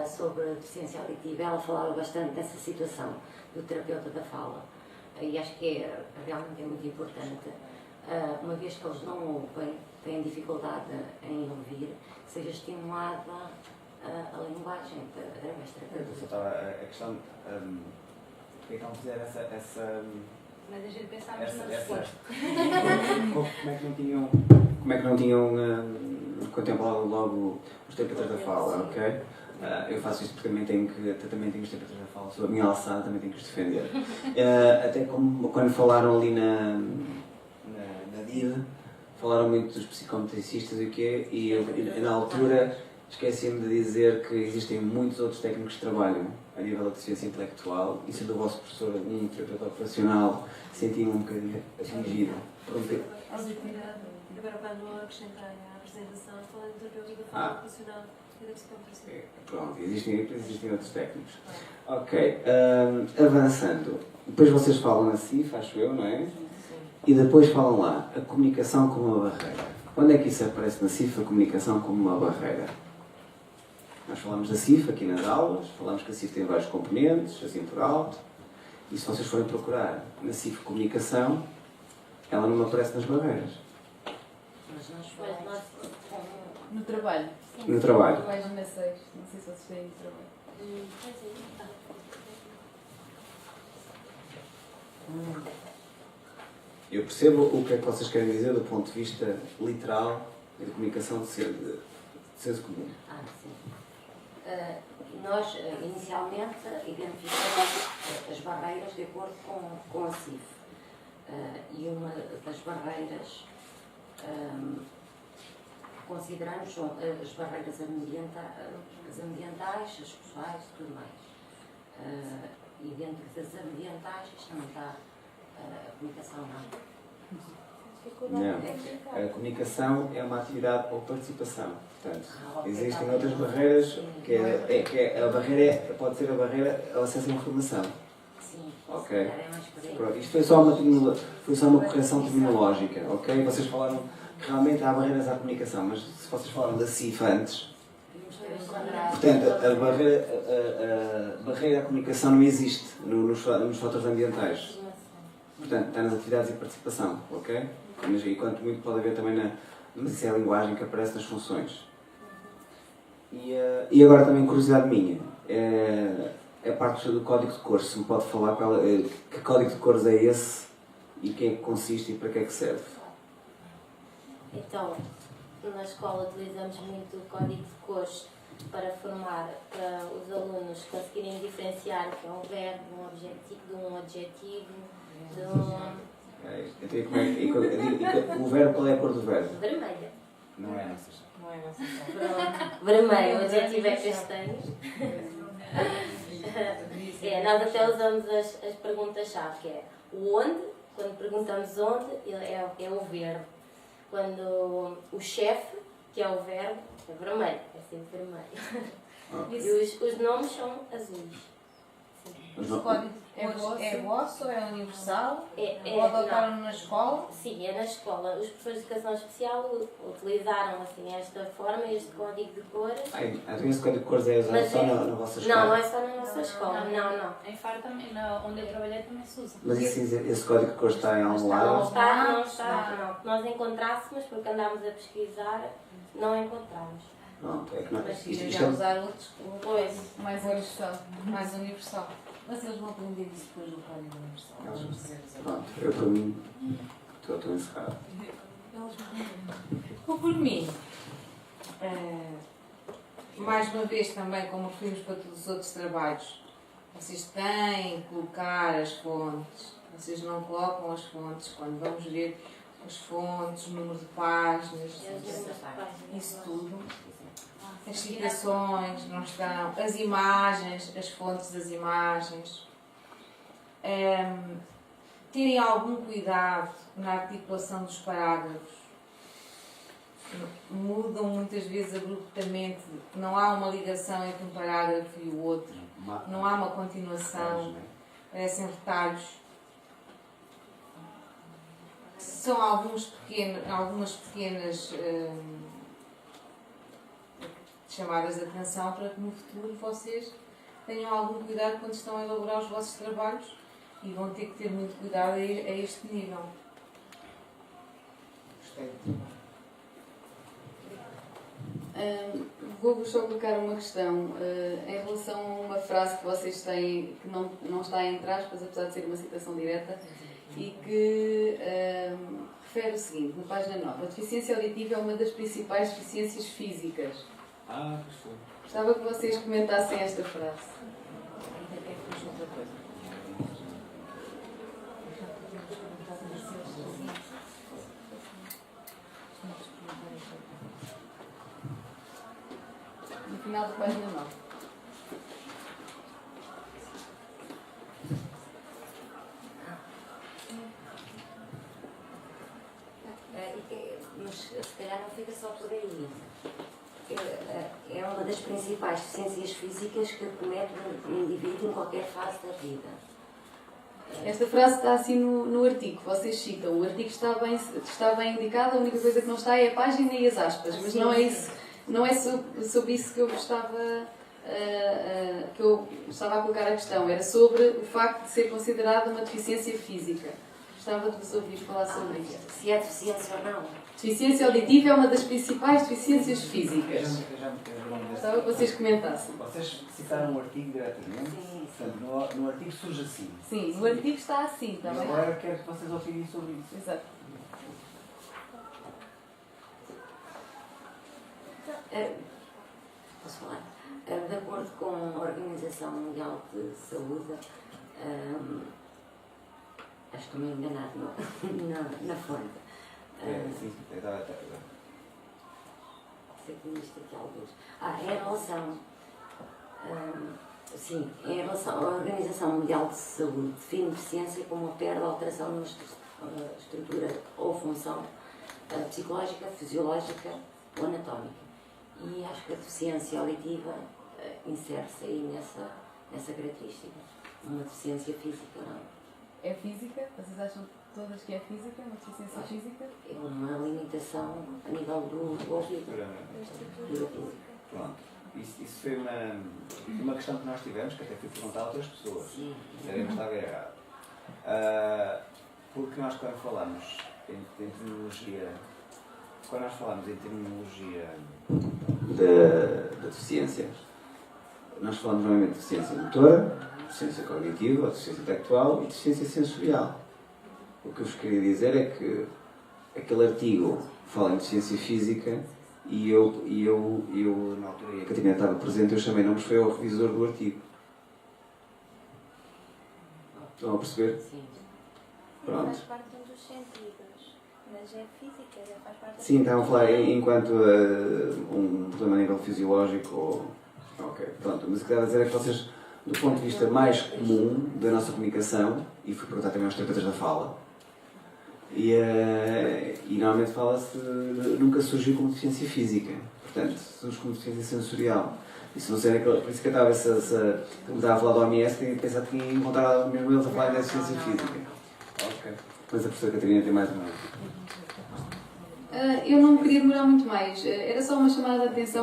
sobre a deficiência auditiva, ela falava bastante dessa situação do terapeuta da fala. E acho que realmente é muito importante, uma vez que eles não ouvem, têm dificuldade em ouvir, que seja estimulada a linguagem através de terapeutas. A questão, porque é que não fizeram essa Mas a gente pensávamos na resposta. como é que não tinham contemplado logo os terapeutas da fala, ok? Eu faço isto porque também tenho os terapeutas da fala, sou a minha alçada, também tenho que os defender. Até como quando falaram ali na DID, falaram muito dos psicometricistas e o quê, e na altura esqueci-me de dizer que existem muitos outros técnicos que trabalham a nível da deficiência intelectual, e sendo o vosso professor um terapeuta ocupacional, senti-me um bocadinho atingido. Agora, quando acrescentar a apresentação, falando do terapeuta da fala ocupacional e da psicometria. Pronto, existem outros técnicos. Ok, avançando. Depois vocês falam na CIF, acho eu, não é? E depois falam lá, a comunicação como uma barreira. Quando é que isso aparece na CIF, a comunicação como uma barreira? Nós falamos da CIF aqui nas aulas, falamos que a CIF tem vários componentes, assim por alto, e se vocês forem procurar na CIF comunicação, ela não aparece nas barreiras. Mas nós falamos no trabalho. No trabalho. Página 6, não sei se vocês têm no trabalho. Eu percebo o que é que vocês querem dizer do ponto de vista literal e de comunicação de senso comum. Sim. Nós, inicialmente, identificamos as barreiras de acordo com a CIF. E uma das barreiras que consideramos são as barreiras ambientais, as pessoais e tudo mais. E dentro das ambientais, isto não está a comunicação, Não. A comunicação é uma atividade ou participação. Portanto, existem outras barreiras, a barreira pode ser a barreira ao acesso à informação. Sim. Ok? Pronto, isto foi só uma correção terminológica, ok? Vocês falaram que realmente há barreiras à comunicação, mas se vocês falaram da CIF antes, portanto, a barreira à comunicação não existe nos fatores ambientais. Portanto, está nas atividades e participação, ok? Mas e quanto muito pode haver também mas isso é a linguagem que aparece nas funções. E agora também curiosidade minha, a parte do código de cores, se me pode falar que código de cores é esse e quem é que consiste e para que é que serve? Então, na escola utilizamos muito o código de cores para formar, para os alunos conseguirem diferenciar o que é um verbo, de um adjetivo, de um... O verbo, qual é a cor do verbo? Vermelha. Não é a nossa. Não é a nossa. Vermelho, o adjetivo é castanho. Nós até usamos as perguntas-chave, que é o onde, quando perguntamos onde, é o verbo. Quando o chefe, que é o verbo, é vermelho, é sempre vermelho. E os nomes são azuis. Esse código é vosso ou é universal? Pode adotar na escola? Sim, é na escola. Os professores de educação especial utilizaram assim, esta forma, este código de cores. Então esse código de cores é usado só na vossa escola? Não, não é só na nossa escola. Não. Em Faro também, onde eu trabalhei também se usa. Mas esse código de cores está em algum lado? Não está. Nós encontrássemos, porque andámos a pesquisar, não encontramos. Pronto, é que não, Mas isto já é... usar outros Pois. mais universal. Mais universal. Mas eles vão aprender isso depois do código universal. Pronto, eu para mim estou encerrado. Por mim, mais uma vez também, como referimos para todos os outros trabalhos, vocês têm que colocar as fontes. Vocês não colocam as fontes quando vamos ver as fontes, o número de páginas, isso tudo. As citações não estão, as imagens, as fontes das imagens. Terem algum cuidado na articulação dos parágrafos. Mudam muitas vezes abruptamente, não há uma ligação entre um parágrafo e o outro, não há uma continuação, parecem retalhos. São algumas pequenas chamadas de atenção para que no futuro vocês tenham algum cuidado quando estão a elaborar os vossos trabalhos e vão ter que ter muito cuidado a este nível. Gostei. Vou-vos só colocar uma questão em relação a uma frase que vocês têm, que não está entre aspas, apesar de ser uma citação direta, e que refere o seguinte, na página 9: a deficiência auditiva é uma das principais deficiências físicas. Gostava que vocês comentassem esta frase. No final da página 9. Mas se calhar não fica só por aí. É uma das principais deficiências físicas que comete um indivíduo em qualquer fase da vida. Esta frase está assim no artigo, vocês citam. O artigo está bem indicado, a única coisa que não está é a página e as aspas, mas não é isso, não é sobre isso que eu estava a colocar a questão. Era sobre o facto de ser considerada uma deficiência física. Gostava de vos ouvir falar sobre isso. Se é deficiência ou não. Deficiência auditiva é uma das principais deficiências físicas. Gostava que vocês comentassem. Vocês citaram o artigo diretamente? Sim. Portanto, no artigo surge assim. Sim, no artigo está assim também. Agora quero que vocês opinem sobre isso. Exato. Posso falar? De acordo com a Organização Mundial de Saúde, acho que estou-me a enganar na fonte. Sim, Sei que isto aqui alguns. Em relação à Organização Mundial de Saúde, define deficiência como uma perda ou alteração numa estrutura ou função psicológica, fisiológica ou anatómica. E acho que a deficiência auditiva insere-se aí nessa característica. Uma deficiência física, não é? É física? Vocês acham todas que é física? Uma deficiência física? É uma limitação a nível do ouvido. Pronto. Isso foi uma questão que nós tivemos, que até fui perguntar a outras pessoas. Sim. Sabemos que estava errado. Porque nós quando falamos em terminologia da deficiência, nós falamos normalmente de deficiência motora, deficiência cognitiva, ou deficiência intelectual e deficiência sensorial. O que eu vos queria dizer é que aquele artigo fala em deficiência física e eu na altura em que a Catarina estava presente, eu chamei nomes, foi ao revisor do artigo. Estão a perceber? Sim. Pronto. Faz parte dos sentidos, mas é física, já faz parte. Sim, estavam a falar enquanto um problema a nível fisiológico ou... Ok, pronto. Mas o que estava a dizer é que vocês, do ponto de vista mais comum da nossa comunicação, e fui perguntar também aos terapeutas da fala, e normalmente fala-se, nunca surgiu como deficiência física, portanto, surge como deficiência sensorial. Isso não sei, por isso que eu estava a falar do OMS, tinha pensado que tinha encontrado mesmo eles a falar da deficiência física. Ok. Mas a professora Catarina tem mais uma. Eu não queria demorar muito mais, era só uma chamada de atenção.